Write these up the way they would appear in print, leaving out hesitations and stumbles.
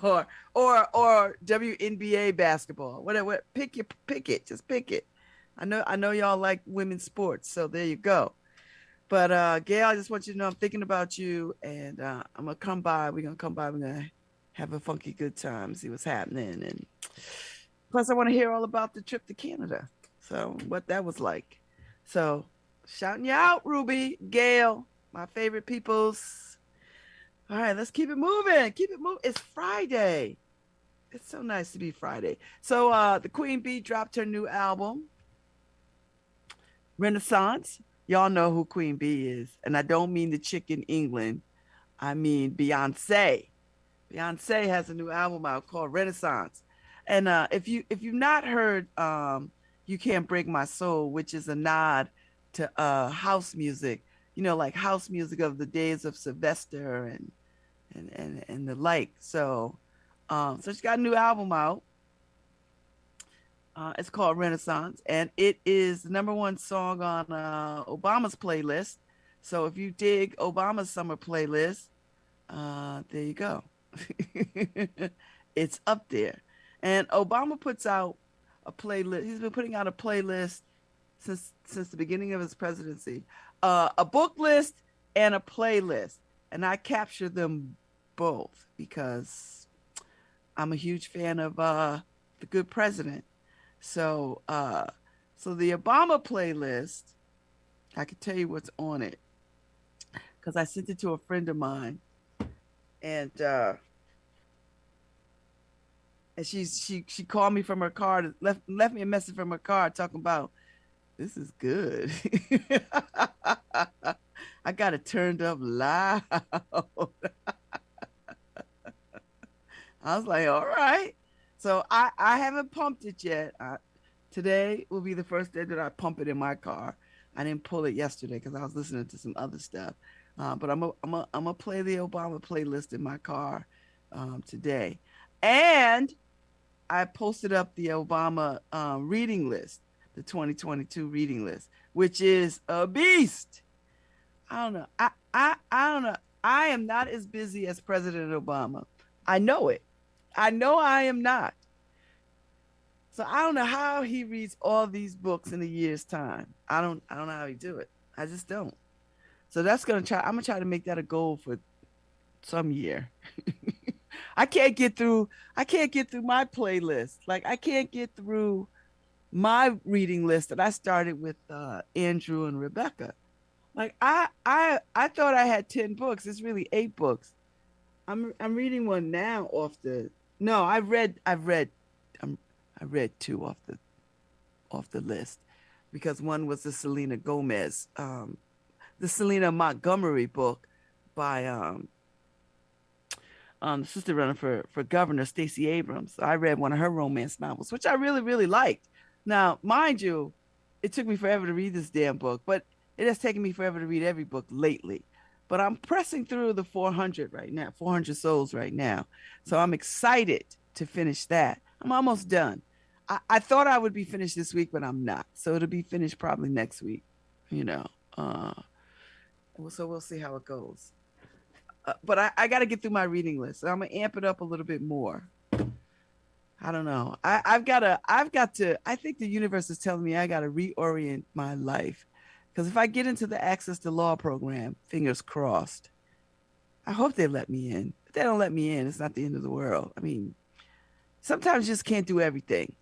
or or WNBA basketball. Whatever. Pick it. Just pick it. I know y'all like women's sports, so there you go. But Gail, I just want you to know I'm thinking about you, and I'm gonna come by. We're gonna come by. We're gonna have a funky good time, see what's happening, and plus I want to hear all about the trip to Canada. So what that was like. So shouting you out, Ruby, Gail, my favorite peoples. All right, let's keep it moving. Keep it moving. It's Friday. It's so nice to be Friday. So the Queen Bee dropped her new album, Renaissance. Y'all know who Queen Bee is. And I don't mean the chick in England. I mean Beyonce. Beyonce has a new album out called Renaissance. And if you've not heard You Can't Break My Soul, which is a nod to house music, like house music of the days of Sylvester and the like. So she got a new album out. It's called Renaissance, and it is the number one song on Obama's playlist. So if you dig Obama's summer playlist, there you go. It's up there. And Obama puts out a playlist. He's been putting out a playlist since the beginning of his presidency, a book list and a playlist. And I capture them both because I'm a huge fan of The Good President. So the Obama playlist, I can tell you what's on it because I sent it to a friend of mine, and she called me from her car, left me a message from her car talking about this is good. I got it turned up loud. I was like, all right. So I haven't pumped it yet. Today will be the first day that I pump it in my car. I didn't pull it yesterday because I was listening to some other stuff. But I'm gonna play the Obama playlist in my car today. And I posted up the Obama reading list, the 2022 reading list, which is a beast. I don't know. I don't know. I am not as busy as President Obama. I know it. I know I am not. So I don't know how he reads all these books in a year's time. I don't know how he do it. I just don't. So I'm gonna try to make that a goal for some year. I can't get through my playlist. Like I can't get through my reading list that I started with Andrew and Rebecca. Like I thought I had 10 books. It's really 8 books. I'm reading one now off the no, I read 2 off the list because one was the Selena Gomez, the Selena Montgomery book by the sister runner for governor, Stacey Abrams. So I read one of her romance novels, which I really, really liked. Now, mind you, it took me forever to read this damn book, but it has taken me forever to read every book lately. But I'm pressing through the 400 right now, 400 souls right now. So I'm excited to finish that. I'm almost done. I thought I would be finished this week, but I'm not. So it'll be finished probably next week, you know. So we'll see how it goes. But I got to get through my reading list. So I'm gonna amp it up a little bit more. I don't know. I've got to. I think the universe is telling me I got to reorient my life, because if I get into the Access to Law program, fingers crossed. I hope they let me in. If they don't let me in, it's not the end of the world. I mean, sometimes you just can't do everything,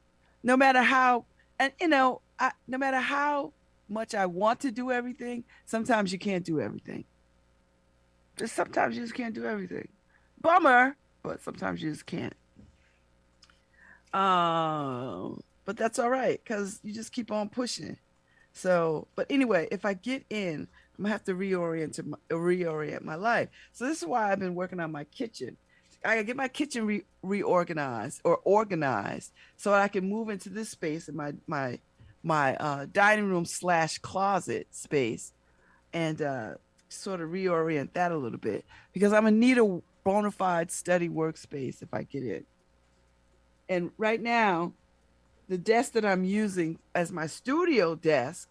no matter how. And no matter how much I want to do everything, sometimes you can't do everything. Just sometimes you just can't do everything. Bummer, but sometimes you just can't. But that's all right because you just keep on pushing. So, but anyway, if I get in, I'm gonna have to reorient my life. So this is why I've been working on my kitchen. I gotta get my kitchen reorganized or organized so I can move into this space in my dining room / closet space, and sort of reorient that a little bit because I'm gonna need a bona fide study workspace if I get in. And right now, the desk that I'm using as my studio desk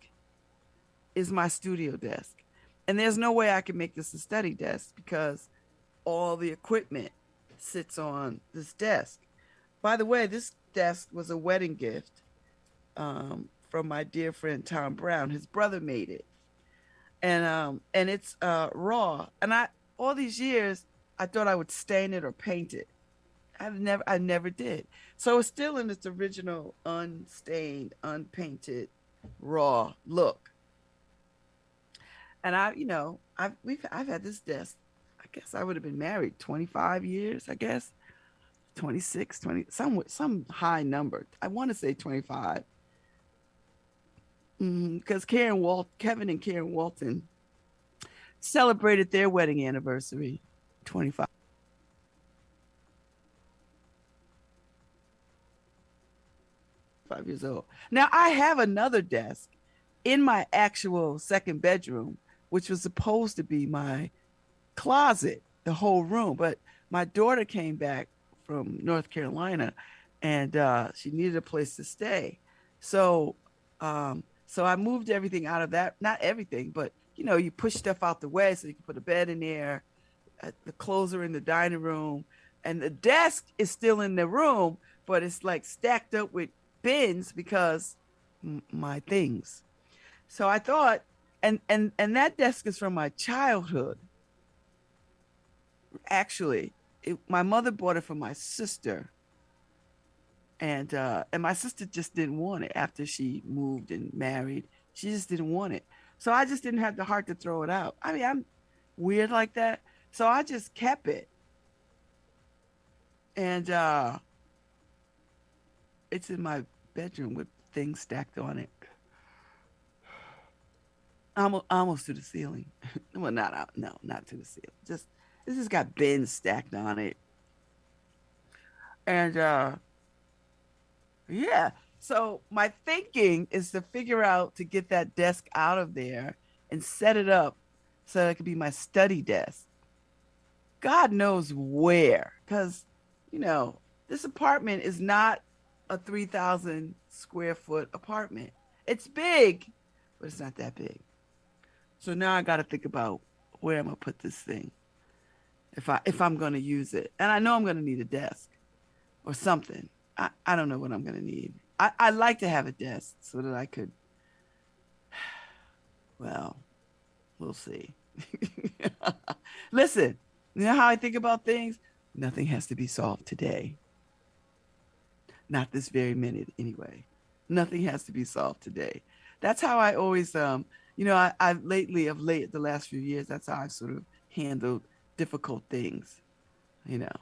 is my studio desk. And there's no way I can make this a study desk because all the equipment sits on this desk. By the way, this desk was a wedding gift from my dear friend Tom Brown. His brother made it, and it's raw. And I all these years I thought I would stain it or paint it. I never did. So it's still in its original unstained, unpainted, raw look. And I've had this desk. I guess I would have been married 25 years. I guess 26, 20, some high number. I want to say 25. Because Kevin and Karen Walton celebrated their wedding anniversary 25 years old. Now I have another desk in my actual second bedroom, which was supposed to be my closet, the whole room. But my daughter came back from North Carolina, and she needed a place to stay. So, so I moved everything out of that. Not everything, but you push stuff out the way so you can put a bed in there. The clothes are in the dining room, and the desk is still in the room, but it's like stacked up with bins because my things. So I thought, and that desk is from my childhood. Actually, my mother bought it for my sister, and my sister just didn't want it after she moved and married. She just didn't want it, so I just didn't have the heart to throw it out. I mean, I'm weird like that, so I just kept it, and it's in my bedroom with things stacked on it, almost to the ceiling. Well, not out, no, not to the ceiling. Just this has got bins stacked on it, and yeah. So my thinking is to figure out to get that desk out of there and set it up so that it could be my study desk. God knows where, because you know this apartment is not a 3,000 square foot apartment. It's big, but it's not that big. So now I got to think about where I'm gonna put this thing if I'm gonna use it, and I know I'm gonna need a desk or something. I don't know what I'm gonna need. I like to have a desk so that I could. Well, we'll see. Listen, you know how I think about things? Nothing has to be solved today. Not this very minute, anyway. Nothing has to be solved today. That's how I always, I've lately, of late, the last few years, that's how I've sort of handled difficult things. You know,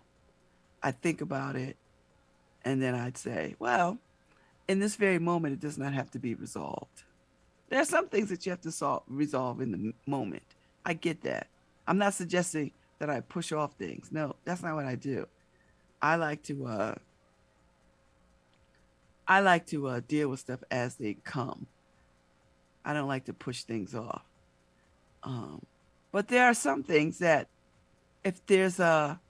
I think about it and then I'd say, well, in this very moment, it does not have to be resolved. There are some things that you have to resolve in the moment. I get that. I'm not suggesting that I push off things. No, that's not what I do. I like to deal with stuff as they come. I don't like to push things off. Um, but there are some things that if there's a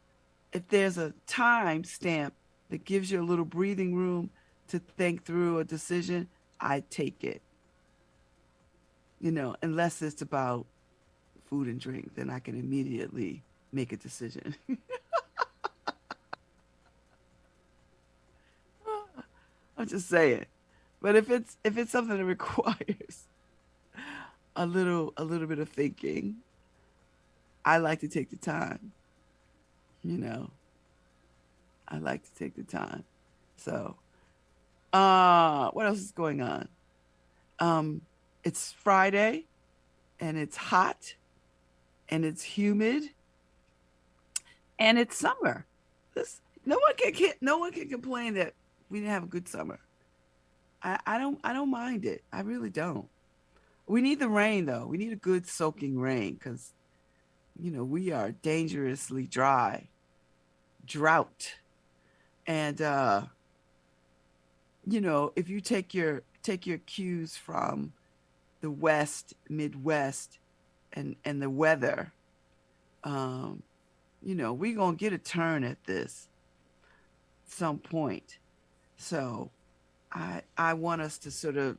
if there's a time stamp that gives you a little breathing room to think through a decision, I take it. Unless it's about food and drink, then I can immediately make a decision. I'm just saying. But if it's something that requires a little bit of thinking, I like to take the time. You know, I like to take the time. So, what else is going on? Um, it's Friday and it's hot and it's humid and it's summer. This no one can complain that we didn't have a good summer. I don't mind it. I really don't. We need the rain though. We need a good soaking rain because we are dangerously drought. And if you take your cues from the West, Midwest, and the weather, um, we're gonna get a turn at this at some point. So I want us to sort of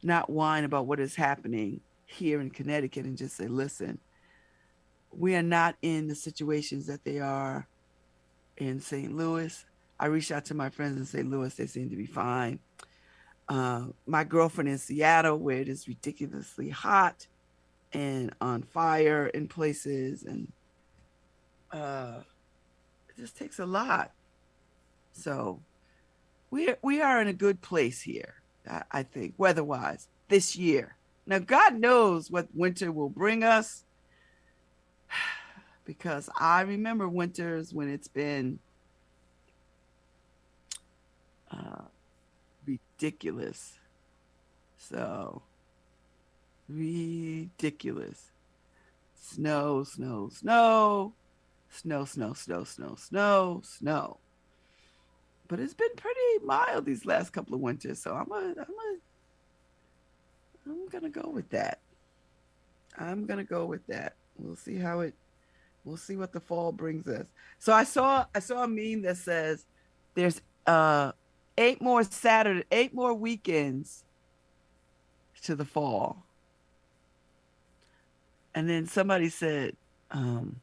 not whine about what is happening here in Connecticut and just say, listen, we are not in the situations that they are in St. Louis. I reached out to my friends in St. Louis. They seem to be fine. My girlfriend in Seattle, where it is ridiculously hot and on fire in places, and uh, it just takes a lot. So we are in a good place here, I think, weather-wise this year. Now, God knows what winter will bring us, because I remember winters when it's been uh, ridiculous. So ridiculous. Snow, snow, snow, snow, snow, snow, snow, snow, snow. But it's been pretty mild these last couple of winters, so I'm gonna go with that. I'm gonna go with that. We'll see how it. We'll see what the fall brings us. So I saw a meme that says there's 8 more weekends to the fall, and then somebody said, um,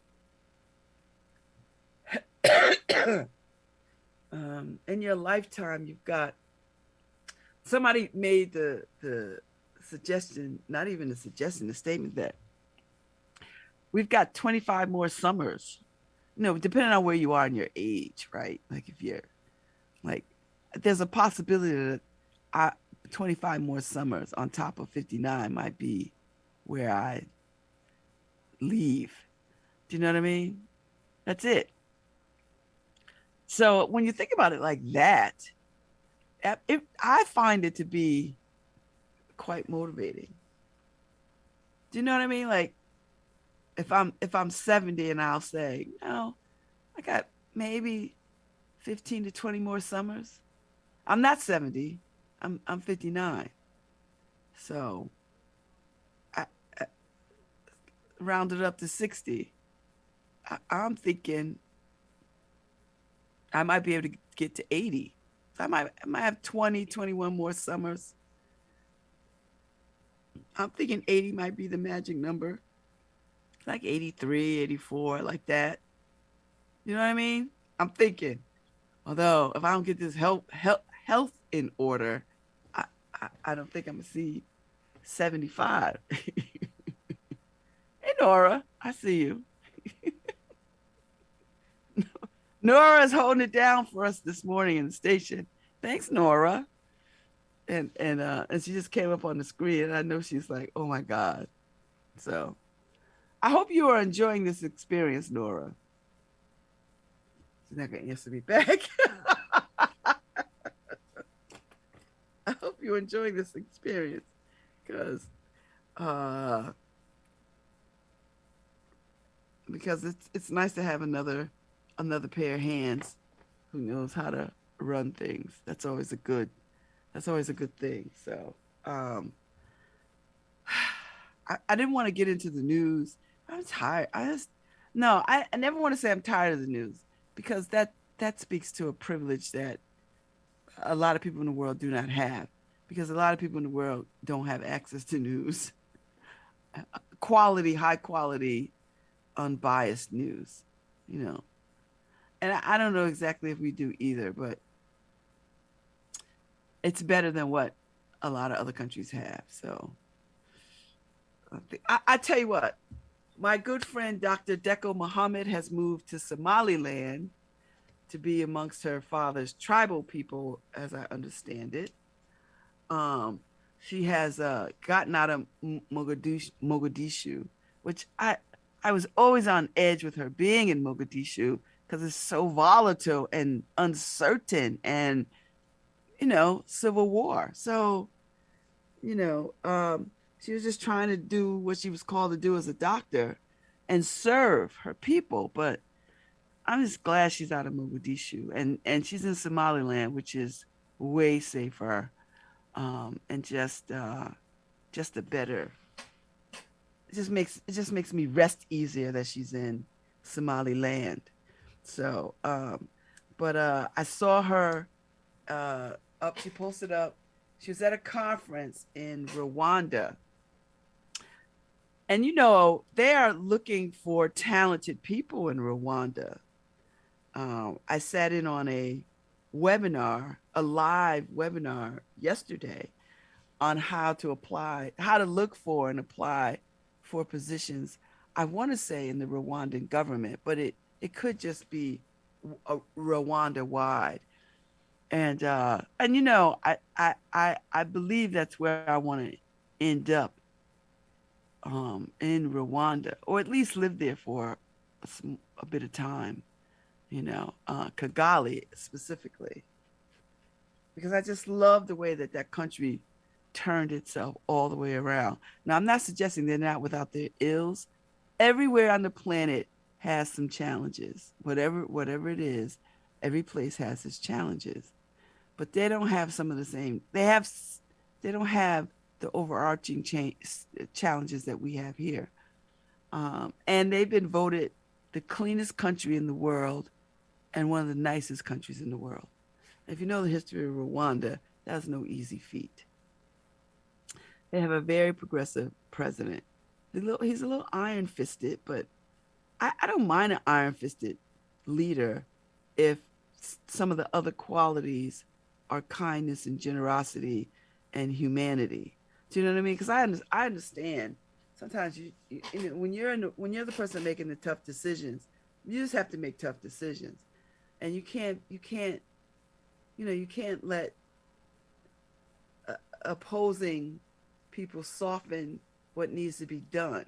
in your lifetime you've got, somebody made the suggestion, not even a suggestion, a statement that we've got 25 more summers. Depending on where you are in your age, right? Like if you're like, there's a possibility that I 25 more summers on top of 59 might be where I leave. Do you know what I mean? That's it. So when you think about it like that, I find it to be quite motivating. Do you know what I mean? Like if I'm 70 and I'll say, I got maybe 15 to 20 more summers. I'm not 70. I'm 59. So I rounded up to 60. I'm thinking I might be able to get to 80. So I might have 20, 21 more summers. I'm thinking 80 might be the magic number. Like 83, 84, like that. You know what I mean? I'm thinking. Although if I don't get this health in order, I don't think I'm gonna see 75. Hey Nora, I see you. Nora's holding it down for us this morning in the station. Thanks, Nora. And she just came up on the screen, and I know she's like, oh my God. So I hope you are enjoying this experience, Nora. She's not gonna answer me back. I hope you're enjoying this experience, because uh it's nice to have another pair of hands who knows how to run things. That's always a good thing. So I didn't want to get into the news. I'm tired. I never want to say I'm tired of the news, because that speaks to a privilege that a lot of people in the world do not have, because a lot of people in the world don't have access to news, high quality, unbiased news, you know. And I don't know exactly if we do either, but it's better than what a lot of other countries have. So I tell you what, my good friend Dr. Deko Muhammad has moved to Somaliland to be amongst her father's tribal people, as I understand it. Um, she has gotten out of Mogadishu, which I was always on edge with her being in Mogadishu, because it's so volatile and uncertain, and civil war. So she was just trying to do what she was called to do as a doctor and serve her people. But I'm just glad she's out of Mogadishu, and she's in Somaliland, which is way safer, and just a better. It just makes me rest easier that she's in Somaliland. So, but I saw her up. She posted up. She was at a conference in Rwanda, and they are looking for talented people in Rwanda. I sat in on a webinar, a live webinar yesterday on how to apply, how to look for and apply for positions. I want to say in the Rwandan government, but it could just be Rwanda wide. And I believe that's where I want to end up, in Rwanda, or at least live there for a bit of time. Kigali specifically, because I just love the way that that country turned itself all the way around. Now, I'm not suggesting they're not without their ills. Everywhere on the planet has some challenges. Whatever it is, every place has its challenges. But they don't have some of the same. They don't have the overarching challenges that we have here. And they've been voted the cleanest country in the world and one of the nicest countries in the world. If you know the history of Rwanda, that's no easy feat. They have a very progressive president. He's a little iron fisted, but I don't mind an iron fisted leader if some of the other qualities are kindness and generosity and humanity. Do you know what I mean? Because I understand sometimes when you're the person making the tough decisions, you just have to make tough decisions, and you can't let opposing people soften what needs to be done.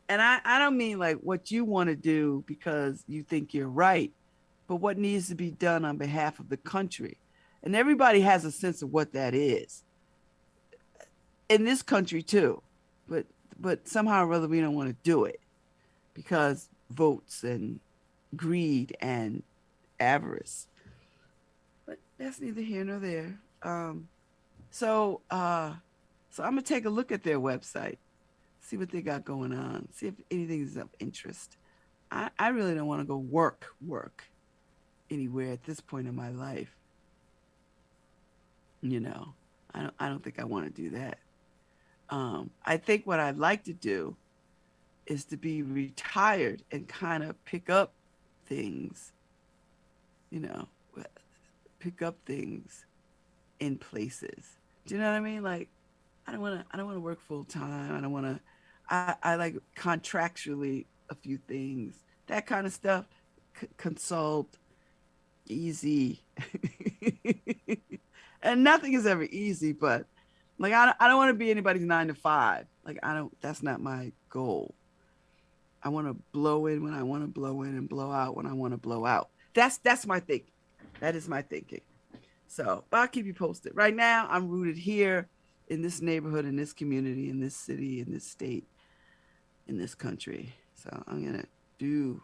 And I don't mean like what you want to do because you think you're right, but what needs to be done on behalf of the country. And everybody has a sense of what that is in this country too. But somehow or other we don't want to do it because votes and greed and avarice. But that's neither here nor there. So I'm gonna take a look at their website, see what they got going on, see if anything is of interest. I really don't want to go work anywhere at this point in my life. You know, I don't think I want to do that. I think what I'd like to do is to be retired and kind of pick up things, you know, pick up things in places. Do you know what I mean? Like, I don't want to work full time. I don't want to. I like contractually a few things, that kind of stuff. Consult, easy, and nothing is ever easy. But like, I don't want to be anybody's 9 to 5. Like, I don't. That's not my goal. I want to blow in when I want to blow in and blow out when I want to blow out. That's my thinking. That is my thinking. So, but I'll keep you posted. Right now, I'm rooted here in this neighborhood, in this community, in this city, in this state, in this country. So I'm gonna do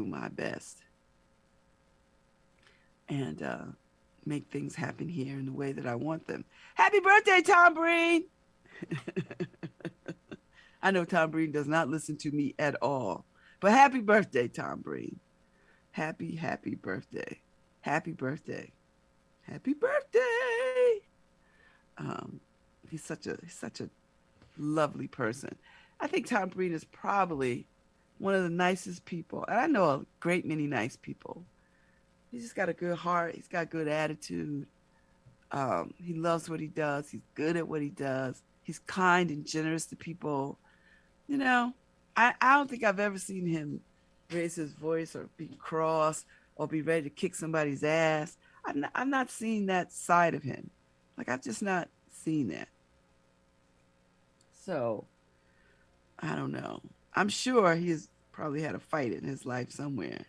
my best and make things happen here in the way that I want them. Happy birthday, Tom Breen! I know Tom Breen does not listen to me at all, but happy birthday, Tom Breen! Happy birthday! Happy birthday! Happy birthday! He's such a lovely person. I think Tom Breen is probably one of the nicest people, and I know a great many nice people. He's just got a good heart. He's got good attitude. He loves what he does. He's good at what he does. He's kind and generous to people. You know, I don't think I've ever seen him raise his voice or be cross or be ready to kick somebody's ass. I've not seen that side of him. Like, I've just not seen that. So I don't know. I'm sure he's probably had a fight in his life somewhere.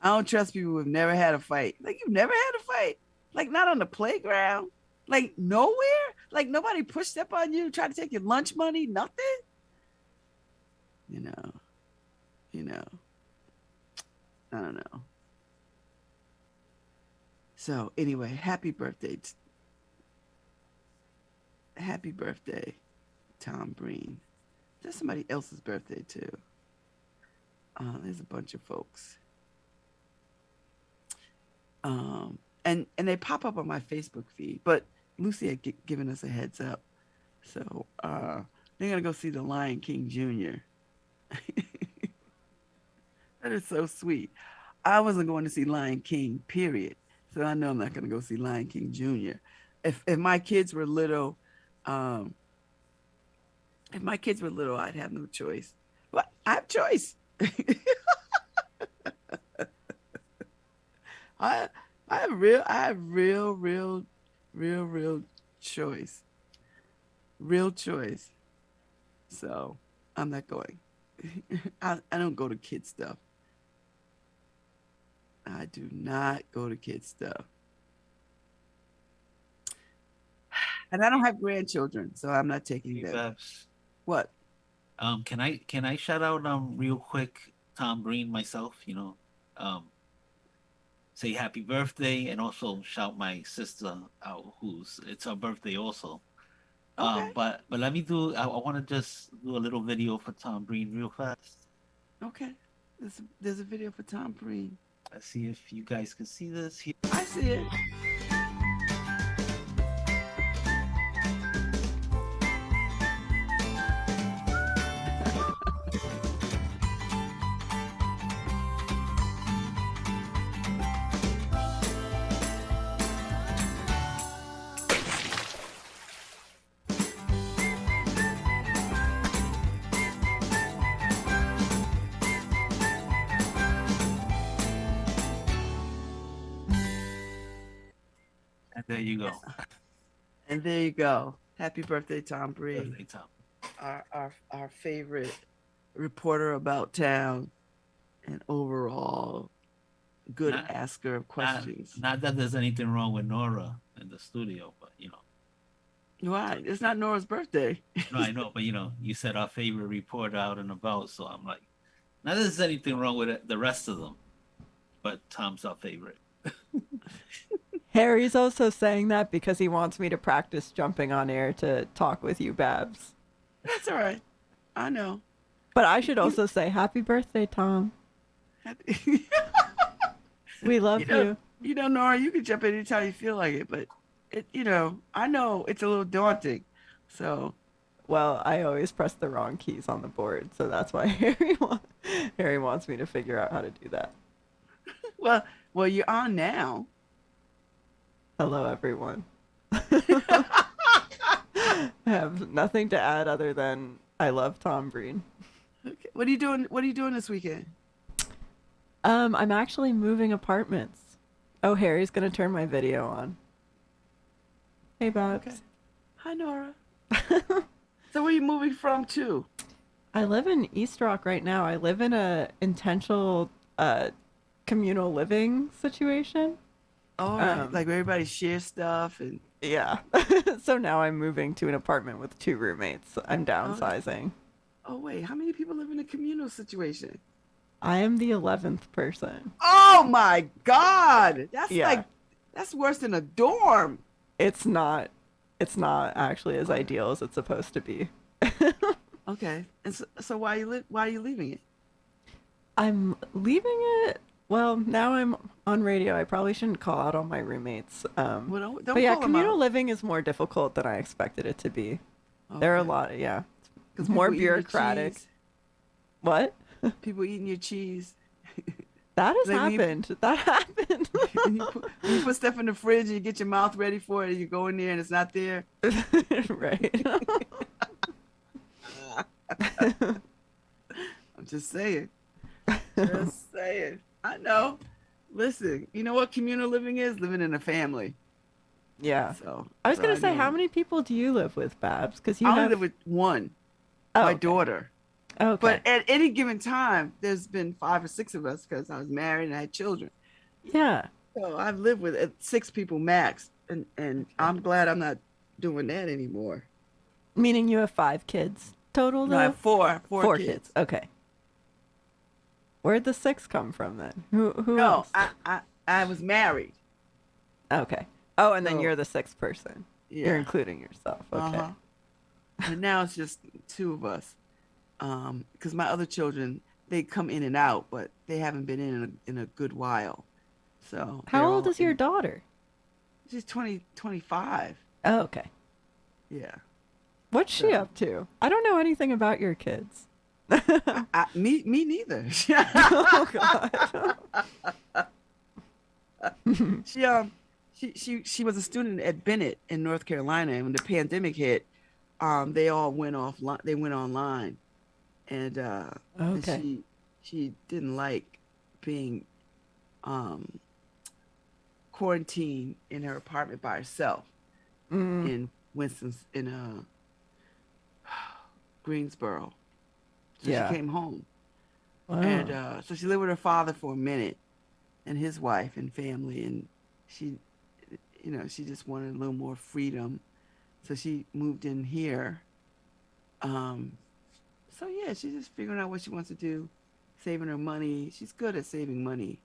I don't trust people who've never had a fight. Like, you've never had a fight? Like, not on the playground? Like, nowhere? Like, nobody pushed up on you, tried to take your lunch money? Nothing? You know, I don't know. So anyway, happy birthday. Happy birthday, Tom Breen. There's somebody else's birthday too. There's a bunch of folks. And they pop up on my Facebook feed, but Lucy had given us a heads up. So they're gonna go see the Lion King Jr. That is so sweet. I wasn't going to see Lion King, period. So I know I'm not going to go see Lion King Jr. If my kids were little, um, if my kids were little, I'd have no choice. But I have choice. I I have real choice. Real choice. So I'm not going. I don't go to kid stuff. I do not go to kid stuff. And I don't have grandchildren, so I'm not taking Hey, them. Babs. What? Can I shout out real quick Tom Green myself? Um, say happy birthday and also shout my sister out who's it's her birthday also. Okay. But let me do. I want to just do a little video for Tom Green real fast. Okay. There's a video for Tom Green. Let's see if you guys can see this. Here. I see it. And there you go. And there you go. Happy birthday, Tom Breen, Birthday Tom. our favorite reporter about town and overall good Not asker of not questions. not that there's anything wrong with Nora in the studio, but Why? It's not Nora's birthday. no, I know, but you said our favorite reporter out and about, so I'm like, not that there's anything wrong with the rest of them, but Tom's our favorite. Harry's also saying that because he wants me to practice jumping on air to talk with you, Babs. That's all right. I know. But I should also say happy birthday, Tom. We love you. Nora, you can jump anytime you feel like it, but I know it's a little daunting. So, Well, I always press the wrong keys on the board, so that's why Harry wants me to figure out how to do that. well, you're on now. Hello, everyone. I have nothing to add other than I love Tom Breen. Okay. What are you doing? What are you doing this weekend? I'm actually moving apartments. Oh, Harry's gonna turn my video on. Hey, Okay. Babs. Hi, Nora. So, where are you moving from to? I live in East Rock right now. I live in a intentional communal living situation. Oh, right. Like where everybody shares stuff and Yeah. So now I'm moving to an apartment with two roommates. I'm oh, downsizing. oh wait, how many people live in a communal situation? I am the 11th person. Oh my God. Yeah. That's worse than a dorm. It's not actually as ideal as it's supposed to be. Okay. And so why are you leaving it? I'm leaving it. Well, now I'm on radio. I probably shouldn't call out all my roommates. Well, don't But yeah, call them communal out. living is more difficult than I expected it to be. There are a Okay. lot, yeah. It's Because more people eating your bureaucratic. cheese. What? People eating your cheese. That has Like happened. That happened. when you put stuff in the fridge and you get your mouth ready for it and you go in there and it's not there. Right. I'm just saying. Just saying. I know. Listen, you know what communal living is? Living in a family. Yeah. So, I was so gonna I say, how know. many people do you live with, Babs? Because you I only have. live with one, Oh, my okay. daughter. Okay. But at any given time, there's been 5 or 6 of us because I was married and I had children. Yeah. So I've lived with 6 people max, and Okay. I'm glad I'm not doing that anymore. Meaning you have 5 kids total, No, I have though? four Four kids. kids. Okay. Where'd the 6 come from then? Who No, else? I was married. Okay. Oh, and then So you're the 6th person. You're yeah, including yourself. Okay. uh-huh. And now it's just 2 of us. Because my other children, they come in and out, but they haven't been in a good while. So How they're old all is your in. daughter? She's 20, 25. Oh, okay. Yeah. What's she So up to? I don't know anything about your kids. Me neither. Oh God. She she was a student at Bennett in North Carolina, and when the pandemic hit, they all went offline. They went online, and Okay. she didn't like being um quarantined in her apartment by herself Mm, in Winston's in Greensboro. So she yeah. came home, and Wow. so she lived with her father for a minute and his wife and family, and she, she just wanted a little more freedom, so she moved in here. Um, so yeah, she's just figuring out what she wants to do, saving her money. She's good at saving money.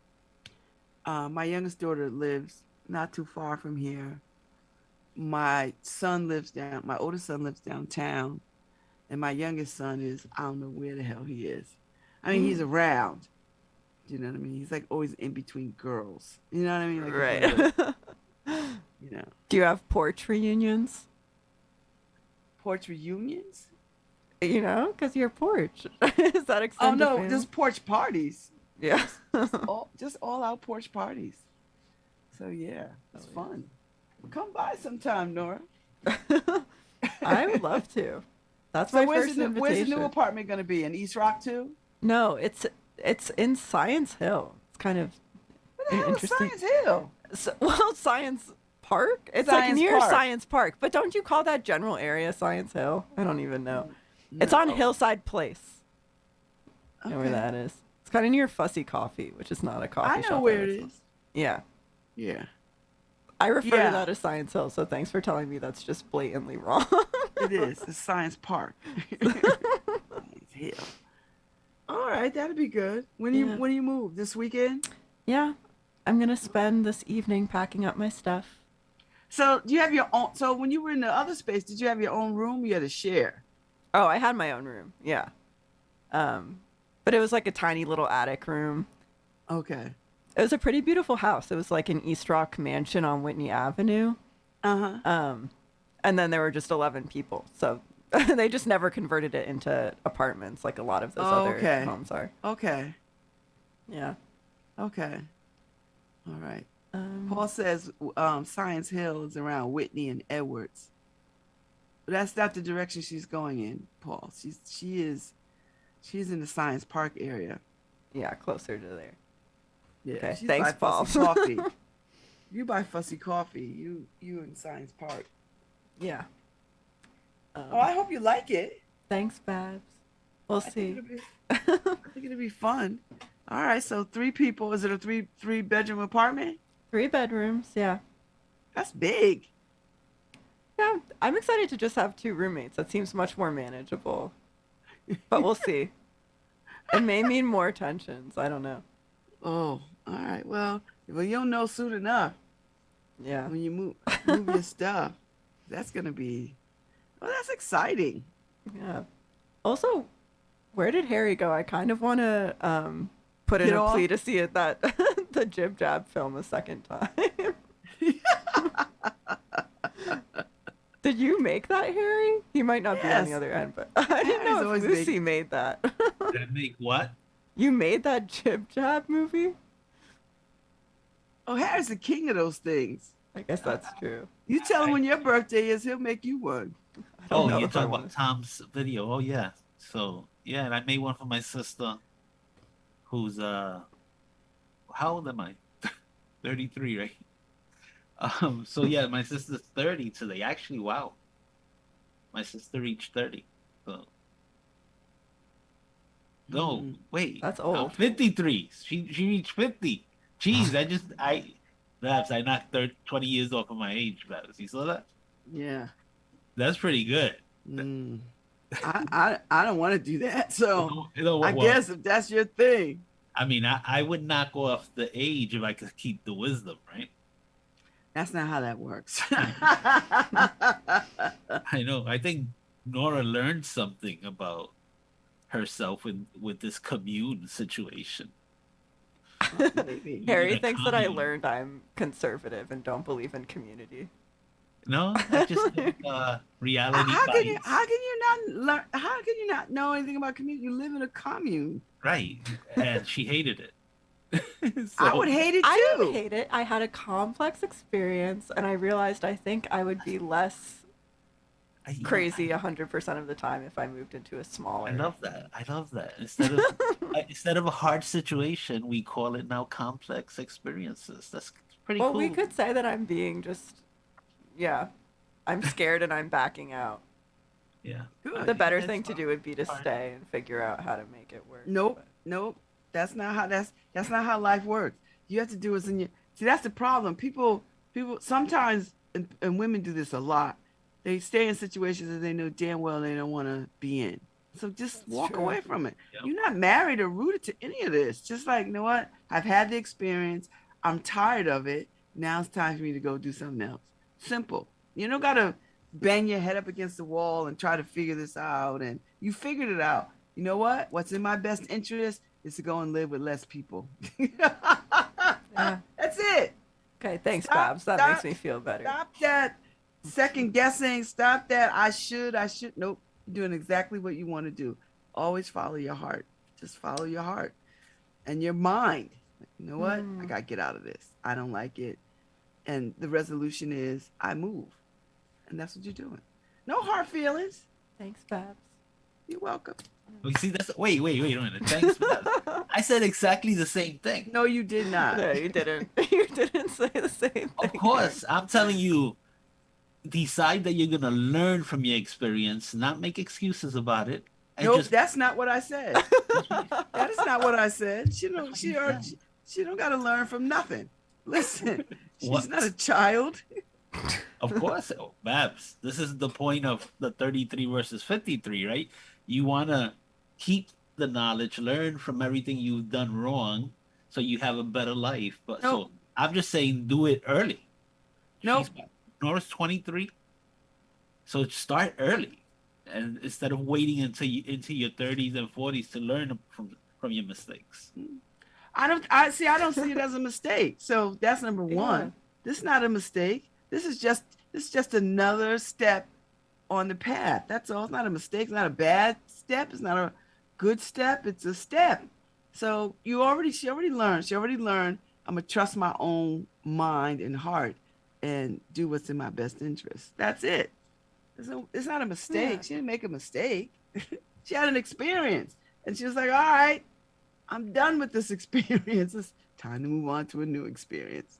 My youngest daughter lives not too far from here. My oldest son lives downtown, and my youngest son is, I don't know where the hell he is. I mean, he's Mm, around. Do you know what I mean? He's like always in between girls. You know what I mean? Like he's one of right. those, you know, Do you have porch reunions? porch reunions. You know, because your porch is that Oh extended no, family? just porch parties. Yeah. Just all out porch parties. So yeah, Oh, it's fun. Come by sometime, Nora. yeah. I would love to. That's So my first where's the new invitation. apartment gonna be in East Rock too? No, it's in Science Hill. It's kind of What the an hell is interesting. Science Hill? Well, Science Park. It's like Science near Park. Science Park, but don't you call that general area Science Hill? I don't even know. It's on No. Hillside Place. You know where Okay. that is? It's kind of near Fussy Coffee, which is not a I coffee know shop. where it is. Yeah. Yeah. I refer to Yeah, that as Science Hill, so thanks for telling me that's just blatantly wrong. it is. It's Science Park. Science Hill. All right, that'll be good. Yeah. When do you move? This weekend? Yeah. I'm going to spend this evening packing up my stuff. So do you have your own? So when you were in the other space, did you have your own room? You had to share. Oh, I had my own room. Yeah. But it was like a tiny little attic room. Okay. It was a pretty beautiful house. It was like an East Rock mansion on Whitney Avenue. Uh huh. And then there were just 11 people. So they just never converted it into apartments like a lot of those Oh, other okay. homes are. Okay. Yeah. Okay. All right. Um, Paul says Science Hill is around Whitney and Edwards. But that's not the direction she's going in, Paul. She's in the Science Park area. yeah, closer to there. Yeah. Okay. She's Thanks, by Paul. Fussy Coffee. You buy Fussy Coffee. You in Science Park. Yeah. Oh, I hope you like it. Thanks, Babs. We'll I think see. I think it'll be fun. All right, so three people. Is it a three bedroom apartment? 3 bedrooms. Yeah. That's big. Yeah. I'm excited to just have 2 roommates. That seems much more manageable. But we'll see. It may mean more tensions. I don't know. Oh, all right. Well, you'll know soon enough Yeah. when you move your stuff. That's gonna be. Well, that's exciting. Yeah. Also, where did Harry go? I kind of want to put in Get a off. plea to see it that the Jib Jab film a second time. Did you make that, Harry? He might not be on the Yes. other end, but I didn't Harry's know always if Lucy made that. Did I make what? You made that Jib Jab movie? Oh, Harry's the king of those things. I guess that's true. You tell him I, when your birthday is, he'll make you one. I don't oh, know you're if I talking want about to. Tom's video. Oh yeah. So yeah, and I made one for my sister, who's how old am I? 33, right? So yeah, my sister's 30 today. Actually, wow. My sister reached 30. So no, Mhm. wait. That's I'm old. 53. She reached 50. Jeez, Babs, I knocked 20 years off of my age, Babs. You saw that? Yeah. That's pretty good. Mm. I don't want to do that. So I Well, guess if that's your thing. I mean, I would knock off the age if I could keep the wisdom, right? That's not how that works. I know. I think Nora learned something about herself with this commune situation. Maybe. Harry In a thinks that I commune. learned I'm conservative and don't believe in community. No, I just think reality bites. How can you not learn? How can you not know anything about community? You live in a commune. Right. And she hated it. I would So hate it I didn't too. hate it. I had a complex experience, and I realized I think I would be less crazy 100% of the time if I moved into a I smaller. love that. I love that. Instead of a hard situation, we call it now complex experiences. That's pretty Well, we cool. could say that I'm being just, yeah, I'm scared and I'm backing out. Yeah. The Good. better It's thing to do would be to stay and figure out how to make it work. Nope, But nope. That's not how life works. You have to do what's in your. See, that's the problem. People sometimes, and women do this a lot. They stay in situations that they know damn well they don't want to be in. So just that's walk true. away from it. Yep. You're not married or rooted to any of this. Just like, you know what? I've had the experience. I'm tired of it. Now it's time for me to go do something else. Simple. You don't gotta bang your head up against the wall and try to figure this out. And you figured it out. You know what? What's in my best interest is to go and live with less people. Yeah. That's it. Okay, thanks, Stop, Babs. That makes stop, me feel better. stop that second guessing. Stop that. I should. Nope. You're doing exactly what you want to do. Always follow your heart. Just follow your heart and your mind. You know what? I Mm, got to get out of this. I don't like it. And the resolution is I move. And that's what you're doing. No hard feelings. thanks, Babs. You're welcome. We see that's wait a minute. Thanks for that. I said exactly the same thing. No, you did not. No, you didn't. You didn't say the same Of thing. course, I'm telling you, decide that you're gonna learn from your experience, not make excuses about it, and Nope, just that's not what I said. That is not what I said. that's what you said. She don't got to learn from nothing. Listen, she's What? not a child. Of course, Babs. This is the point of the 33 versus 53, right? You wanna keep the knowledge, learn from everything you've done wrong, so you have a better life. But Nope, so I'm just saying, do it early. nope. She's Nora's 23, so start early, and instead of waiting until you into your 30s and 40s to learn from your mistakes. I don't see it as a mistake. So that's number Yeah. one. This is not a mistake. This is just another step on the path. That's all. It's not a mistake. It's not a bad step. It's not a good step. It's a step. So she already learned. She already learned. I'm gonna trust my own mind and heart and do what's in my best interest. That's it. It's not a Yeah. mistake. She didn't make a mistake. She had an experience, and she was like, "All right, I'm done with this experience. It's time to move on to a new experience."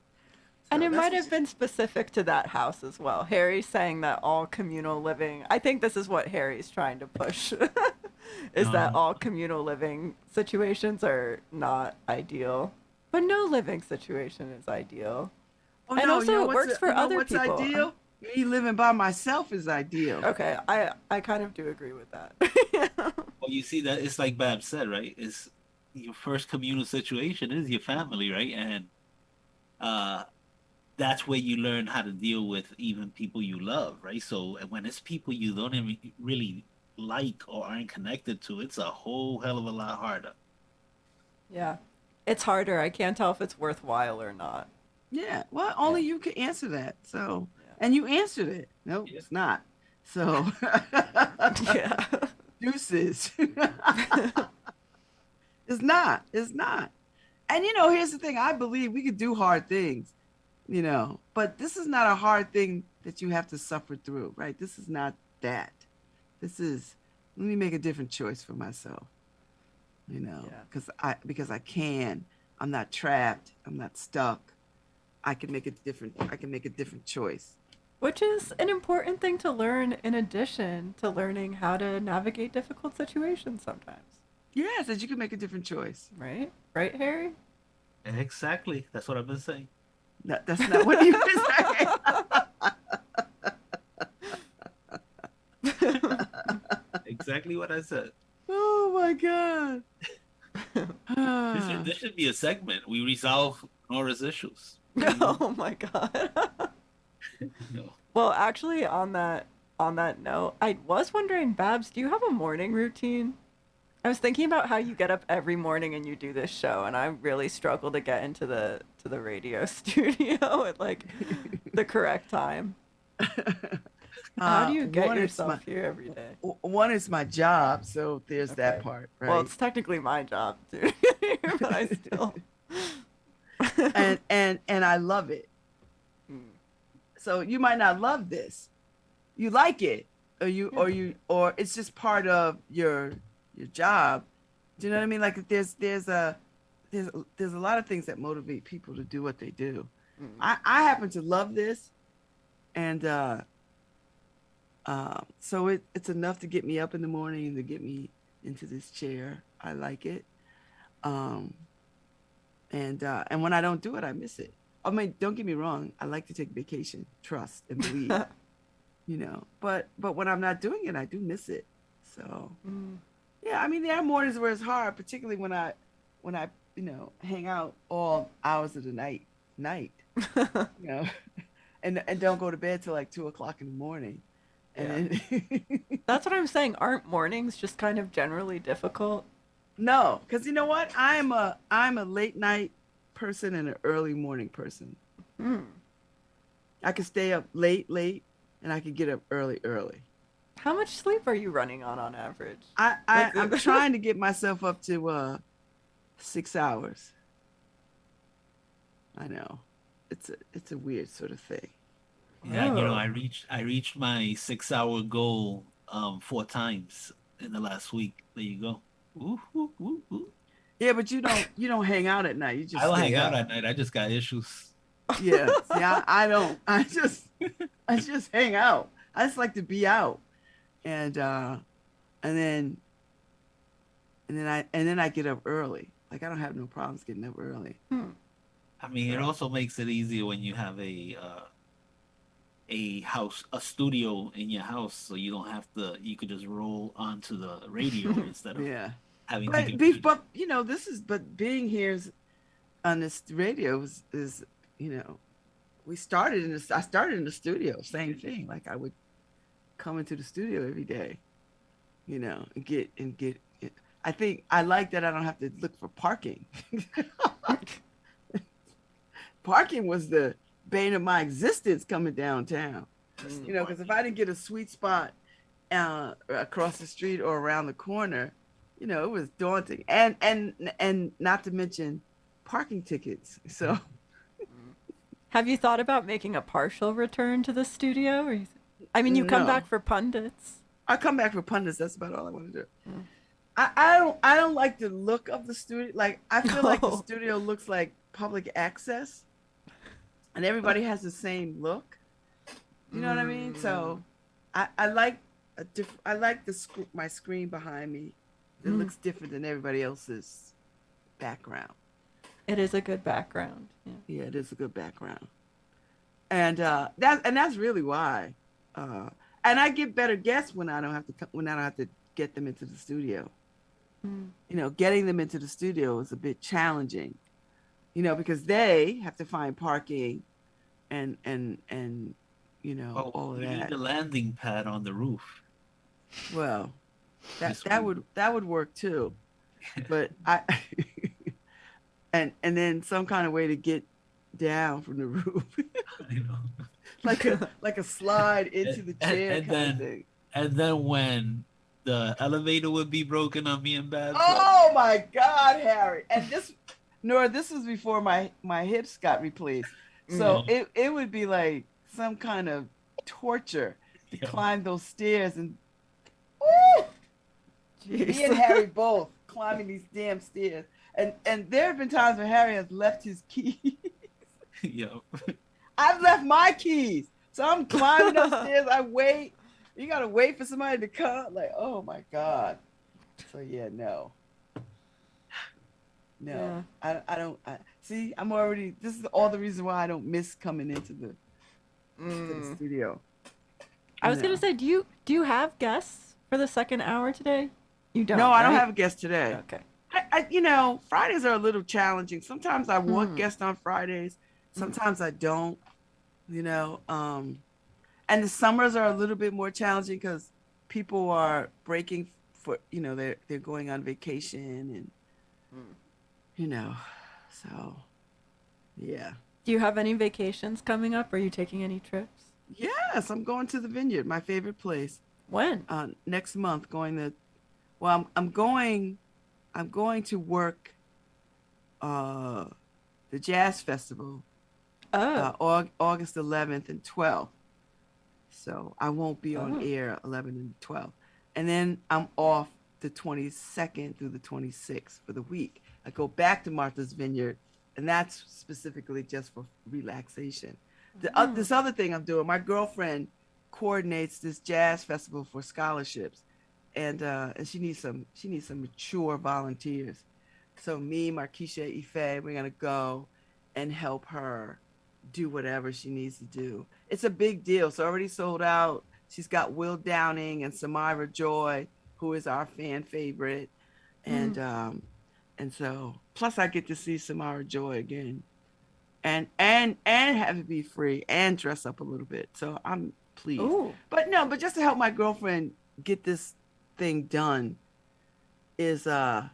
And So it that's might what have been specific to that house as well. Harry's saying that all communal living, I think this is what Harry's trying to push, is that Um, all communal living situations are not ideal. But no living situation is ideal. oh And no, you know also, it works for you know other what's people. ideal? Me living by myself is ideal. Okay, I kind of do agree with that. well, you see that it's like Bab said, right? It's your first communal situation is your family, right? And uh, that's where you learn how to deal with even people you love, right? So when it's people you don't even really like or aren't connected to, it's a whole hell of a lot harder. Yeah. It's harder. I can't tell if it's worthwhile or not. Yeah, well, Yeah. only you can answer that. So, Yeah. and you answered it. No, Yeah. it's not. So, Yeah. deuces. It's not. It's not. And you know, here's the thing. I believe we could do hard things, but this is not a hard thing that you have to suffer through, right? This is not that. This is, let me make a different choice for myself, Yeah. because I can. I'm not trapped. I'm not stuck. I can make a different choice. Which is an important thing to learn in addition to learning how to navigate difficult situations sometimes. Yes, that you can make a different choice. Right? Right, Harry? Exactly. That's what I've been saying. That's not what you were saying. Exactly what I said. Oh my God. This should be a segment. We resolve Nora's issues. Oh my god. No. Well, actually on that note, I was wondering, Babs, do you have a morning routine? I was thinking about how you get up every morning and you do this show, and I really struggle to get into the radio studio at like the correct time. How do you get One, it's yourself here every day? one is my job, so there's that Okay. part, Well, right? it's technically my job too, but I still. And I love it. Mm. So you might not love this. You like it, or it's just part of your job. Do you know what I mean? Like there's a lot of things that motivate people to do what they do. Mm. I happen to love this, and so it's enough to get me up in the morning and to get me into this chair. I like it. Um, and when I don't do it, I miss it. I mean, don't get me wrong. I like to take vacation, trust and believe, But when I'm not doing it, I do miss it. So Mm. yeah, I mean, there are mornings where it's hard, particularly when I hang out all hours of the night, you know, and don't go to bed till like 2 o'clock in the morning, and then That's what I'm saying. Aren't mornings just kind of generally difficult? no, because you know what, I'm a late night person and an early morning person. Hmm. I can stay up late, and I can get up early. How much sleep are you running on average? I'm trying to get myself up to 6 hours. I know, it's a weird sort of thing. Yeah, Oh. I reached my 6 hour goal 4 times in the last week. There you go. Ooh, ooh, ooh, ooh. Yeah, but you don't hang out at night. You I just don't stay hang out up. at night. I just got issues. Yeah. See, I don't. I just hang out. I just like to be out, and and then and then I get up early. Like I don't have no problems getting up early. Hmm. I mean, it So also makes it easier when you have a studio in your house, so you don't have to. You could just roll onto the radio instead of yeah. having to But get ready. but being here on this radio is we started in this. I started in the studio. Same thing. Like I would come into the studio every day, and get. I think I like that I don't have to look for parking. Parking was the bane of my existence coming downtown. Because if I didn't get a sweet spot across the street or around the corner, it was daunting. And not to mention parking tickets. So Have you thought about making a partial return to the studio? I mean, you come no, back for pundits. I come back for pundits. That's about all I want to do. Mm. I don't like the look of the studio. Like I feel like the No. studio looks like public access, and everybody has the same look. You know what I mean? So I like I like my screen behind me. It Mm. looks different than everybody else's background. It is a good background. Yeah. Yeah, it is a good background, and that's really why. And I get better guests when I don't have to get them into the studio. Mm. Getting them into the studio is a bit challenging. Because they have to find parking and Oh, all of you need that. the landing pad on the roof. Well, that This that week. would work too, but I and then some kind of way to get down from the roof, You know. like a slide into the and, chair and kind of then thing. and then when the elevator would be broken on me and Babs, Oh my God, Harry! And Nora, this was before my hips got replaced, so Mm. it would be like some kind of torture to Yo, climb those stairs and. Woo! Me and Jeez. Harry both climbing these damn stairs. And there have been times when Harry has left his keys. yo, I've left my keys. So I'm climbing upstairs. I wait. You gotta wait for somebody to come. Like, oh my God. So yeah, no. No. I don't see, this is all the reason why I don't miss coming into the Mm. studio. I was gonna No. say, do you have guests for the second hour today? You don't, No, I don't right? have a guest today. Okay. Fridays are a little challenging. Sometimes I want Hmm. guests on Fridays. Sometimes I don't, and the summers are a little bit more challenging because people are breaking for, they're going on vacation and, Mm. so yeah. Do you have any vacations coming up? Are you taking any trips? Yes, I'm going to the vineyard, my favorite place. When? Next month, going to. Well, I'm going. I'm going to work uh, the jazz festival Oh. August 11th and 12th. So I won't be on Oh. air 11 and 12. And then I'm off the 22nd through the 26th for the week. I go back to Martha's Vineyard, and that's specifically just for relaxation. Oh. This other thing I'm doing, my girlfriend coordinates this jazz festival for scholarships, and she needs some mature volunteers. So me, Markeisha, Ife, we're gonna go and help her do whatever she needs to do. It's a big deal. It's already sold out. She's got Will Downing and Samira Joy, who is our fan favorite, and Mm. so plus I get to see Samara Joy again, and have it be free and dress up a little bit. So I'm pleased. Ooh. But no, but just to help my girlfriend get this thing done is I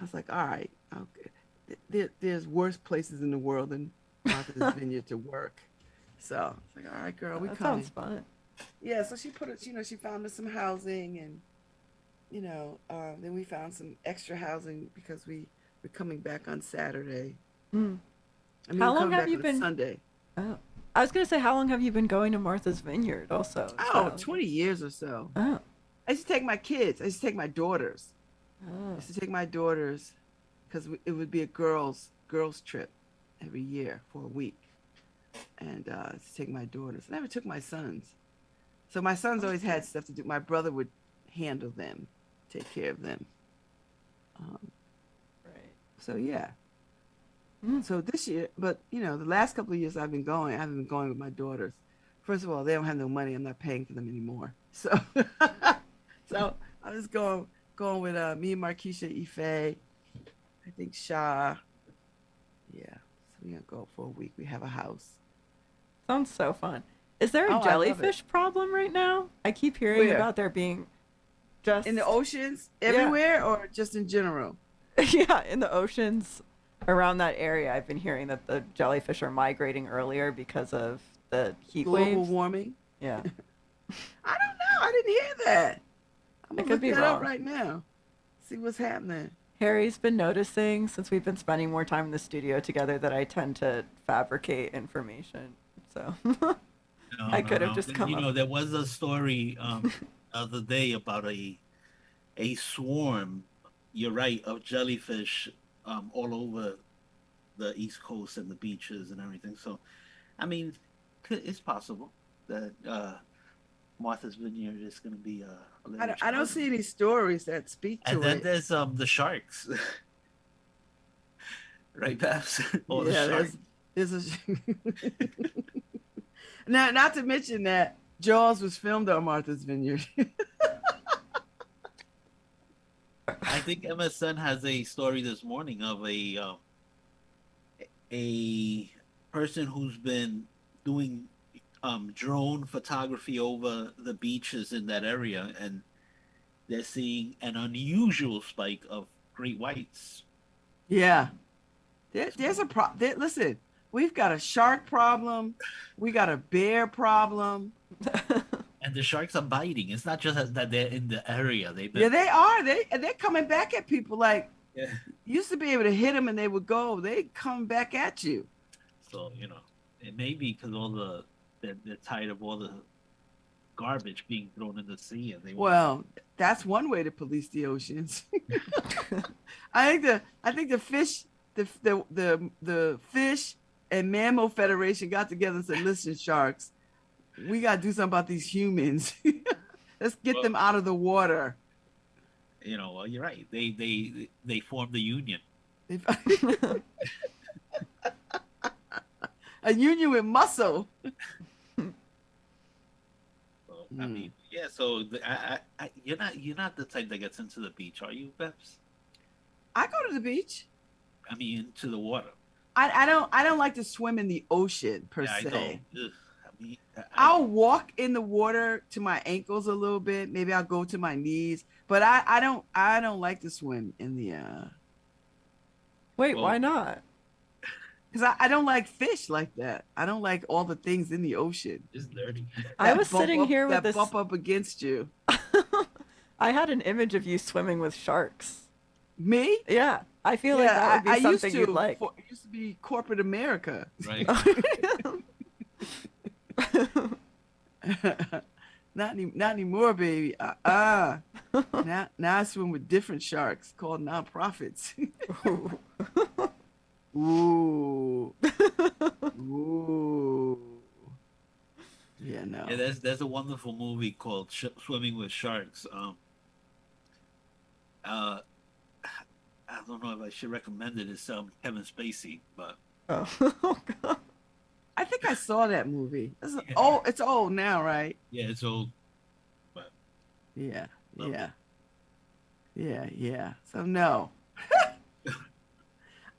was like, all right, okay. There's worse places in the world than Martha's Vineyard to work. So it's like, all right, girl, we That coming. sounds fun. Yeah, so she put it, she found us some housing, and then we found some extra housing because we're coming back on Saturday. Mm. I mean, How we're long coming have back you on a been? Sunday. Oh. I was gonna say, how long have you been going to Martha's Vineyard? Also. Oh, So. 20 years or so. Oh. I used to take my kids. I used to take my daughters. I Oh. used to take my daughters because it would be a girls trip every year for a week, and I used to take my daughters. I never took my sons. So my sons always had stuff to do. My brother would handle them, take care of them. Um, Right. so yeah. Mm. So this year, but the last couple of years I haven't been going with my daughters. First of all, they don't have no money. I'm not paying for them anymore. So, so I was going with me and Markeisha, Ife, I think Shah. Yeah. So we're gonna go for a week. We have a house. Sounds so fun. Is there Oh, a I love it. jellyfish problem right now? I keep hearing Where? about there being just In the oceans, yeah, everywhere, or just in general? yeah, in the oceans around that area. I've been hearing that the jellyfish are migrating earlier because of the heat Global waves. warming. Yeah, I don't know. I didn't hear that. I'm I gonna could look be that up wrong. right now. See what's happening. Harry's been noticing since we've been spending more time in the studio together that I tend to fabricate information. So No, I no, could have no. just come up. There was a story the other day about a swarm. You're right, of jellyfish all over the East Coast and the beaches and everything. So, I mean, it's possible that Martha's Vineyard is going to be a I little don't, I don't challenging. see any stories that speak And to then it. there's the sharks, right, Babs? All the Yeah, sharks. there's a now, not to mention that Jaws was filmed on Martha's Vineyard. I think MSN has a story this morning of a person who's been doing drone photography over the beaches in that area, and they're seeing an unusual spike of great whites. Yeah, there's a listen, we've got a shark problem, we got a bear problem. And the sharks are biting. It's not just that they're in the area. They've Yeah, been they are. They're coming back at people like yeah. you used to be able to hit them and they would go. They come back at you. So it may be because they're tired of all the garbage being thrown in the sea, and they want. Well, that's one way to police the oceans. I think the fish the fish and mammal federation got together and said, "Listen, sharks, we got to do something about these humans. Let's get Well, them out of the water." Well, you're right. They formed the union. A union with muscle. So, I mean, yeah. So you're not the type that gets into the beach, are you, Babs? I go to the beach. I mean, into the water. I don't like to swim in the ocean per Yeah, I se. don't. Ugh. I mean, I'll walk in the water to my ankles a little bit. Maybe I'll go to my knees, but I don't like to swim in the Wait, Well, why not? Because I don't like fish like that. I don't like all the things in the ocean It's dirty. I was sitting here with that this. bump up against you. I had an image of you swimming with sharks. Me? Yeah, I feel like that Yeah, would be I used something to. you'd like. It used to be corporate America. Right. Not anymore, baby. Now I swim with different sharks called nonprofits. Ooh. Ooh. Yeah, no. Yeah, there's a wonderful movie called Swimming with Sharks. Uh, I don't know if I should recommend it. It's Kevin Spacey, but Oh God. I think I saw that movie. Yeah. Oh, it's old now, right? yeah, it's old. But Yeah, Love yeah, yeah. So no,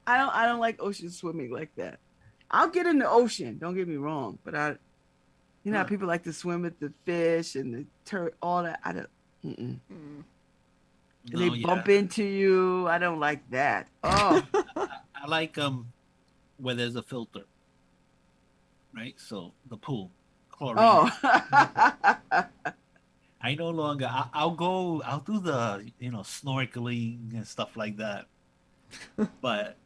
I don't like ocean swimming like that. I'll get in the ocean. Don't get me wrong, but you know, how Huh. people like to swim with the fish and the all that. I don't. Mm-mm. Mm. And they bump into you. I don't like that. Oh, I like where there's a filter, right? So the pool, chlorine. oh. I no longer. I'll do the snorkeling and stuff like that. But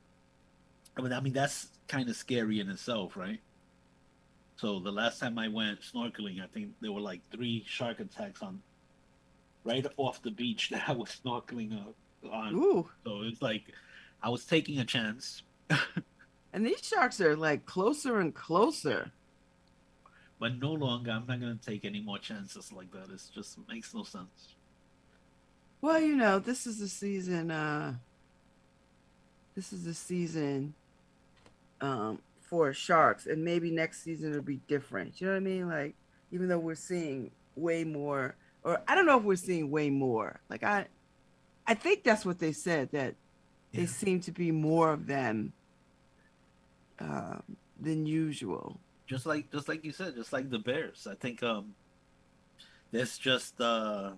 I mean that's kind of scary in itself, right? So the last time I went snorkeling, I think there were like 3 shark attacks on right off the beach that I was snorkeling on. Ooh. So it's like I was taking a chance, And these sharks are like closer and closer. but no longer. I'm not gonna take any more chances like that. It just makes no sense. Well, you know, this is the season. This is the season for sharks, and maybe next season it'll be different. You know what I mean? Like, even though we're seeing way more, or I don't know if we're seeing way more. Like I think that's what they said, that they Yeah. seem to be more of them than usual. Just like you said, just like the bears. I think there's just a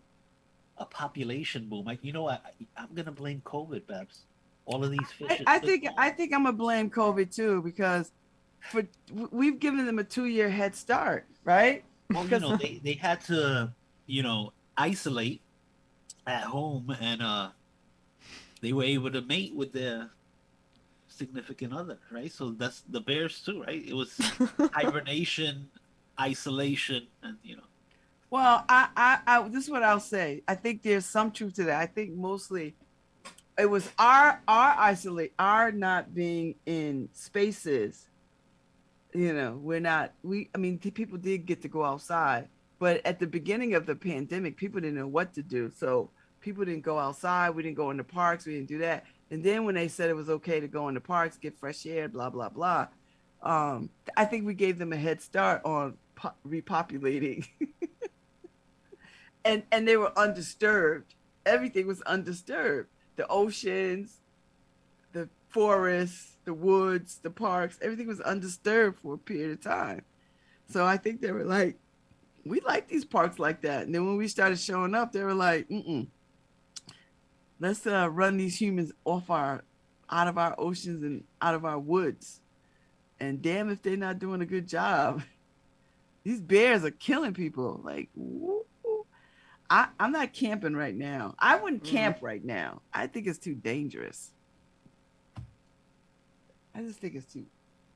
population boom. I'm gonna blame COVID, Babs. All of these fish. I think I'm gonna blame COVID too, because we've given them a 2-year head start, right? Well, they had to, isolate at home, and they were able to mate with their significant other, right? So that's the bears too, right? It was hibernation, isolation, and Well, I this is what I'll say. I think there's some truth to that. I think mostly it was our our not being in spaces. You know, I mean, people did get to go outside, but at the beginning of the pandemic, people didn't know what to do. So people didn't go outside. We didn't go in the parks. We didn't do that. And then when they said it was okay to go in the parks, get fresh air, blah blah blah, I think we gave them a head start on repopulating. And they were undisturbed. Everything was undisturbed. The oceans, the forests, the woods, the parks, everything was undisturbed for a period of time. So I think they were like, we like these parks like that. And then when we started showing up, they were like, let's run these humans out of our oceans and out of our woods. And damn if they're not doing a good job. These bears are killing people. Like, woo. I'm not camping right now. I wouldn't camp right now. I think it's too dangerous. I just think it's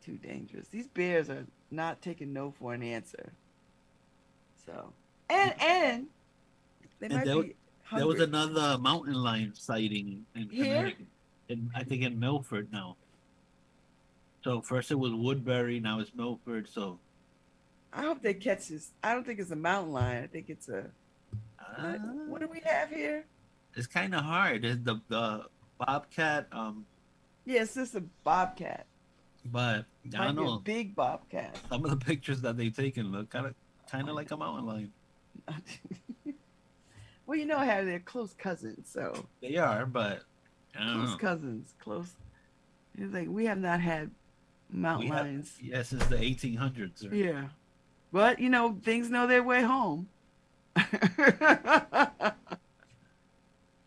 too dangerous. These bears are not taking no for an answer. So and they And might there, be there was hungry. another mountain lion sighting in Here? Connecticut, I think in Milford now. So first it was Woodbury, now it's Milford. So I hope they catch this. I don't think it's a mountain lion. I think it's a what do we have here? it's kind of hard. It's the bobcat, Yeah, it's just a bobcat. but I Might don't be a know. big bobcat. Some of the pictures that they've taken look kind of like a mountain lion. Well, you know how they're close cousins, so They are, but I don't close know. cousins, close. It's like we have not had mountain We have, lions. yeah, since the 1800s. Right? Yeah, but you know things know their way home.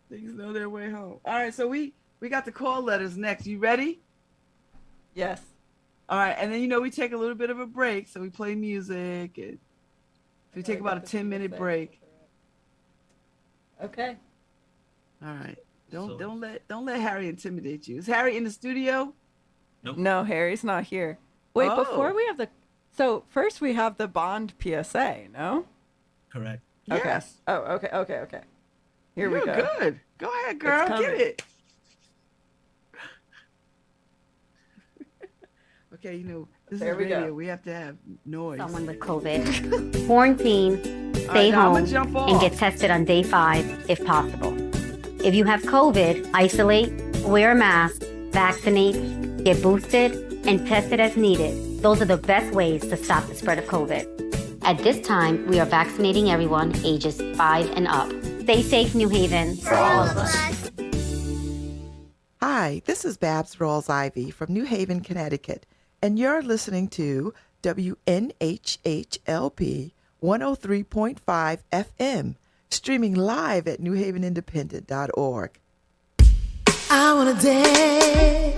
Things know their way home. All right, so we got the call letters next. You ready? Yes. All right, and then we take a little bit of a break, so we play music. And we take about a 10-minute break. Okay. All right. Don't let Harry intimidate you. Is Harry in the studio? Nope. No, Harry's not here. Wait, before we have first we have the Bond PSA, no? Correct. Okay. Yes. Oh, okay. Here we go. You're good. Go ahead, girl. Get it. Okay, this There is we radio. go. We have to have noise. Someone with COVID. Quarantine, stay right, now I'ma home, jump off. and get tested on day 5 if possible. If you have COVID, isolate, wear a mask, vaccinate, get boosted, and tested as needed. Those are the best ways to stop the spread of COVID. At this time, we are vaccinating everyone ages 5 and up. Stay safe, New Haven, for all of us. Hi, this is Babz Rawls-Ivy from New Haven, Connecticut, and you're listening to WNHHLP 103.5 FM, streaming live at newhavenindependent.org. I wanna dance.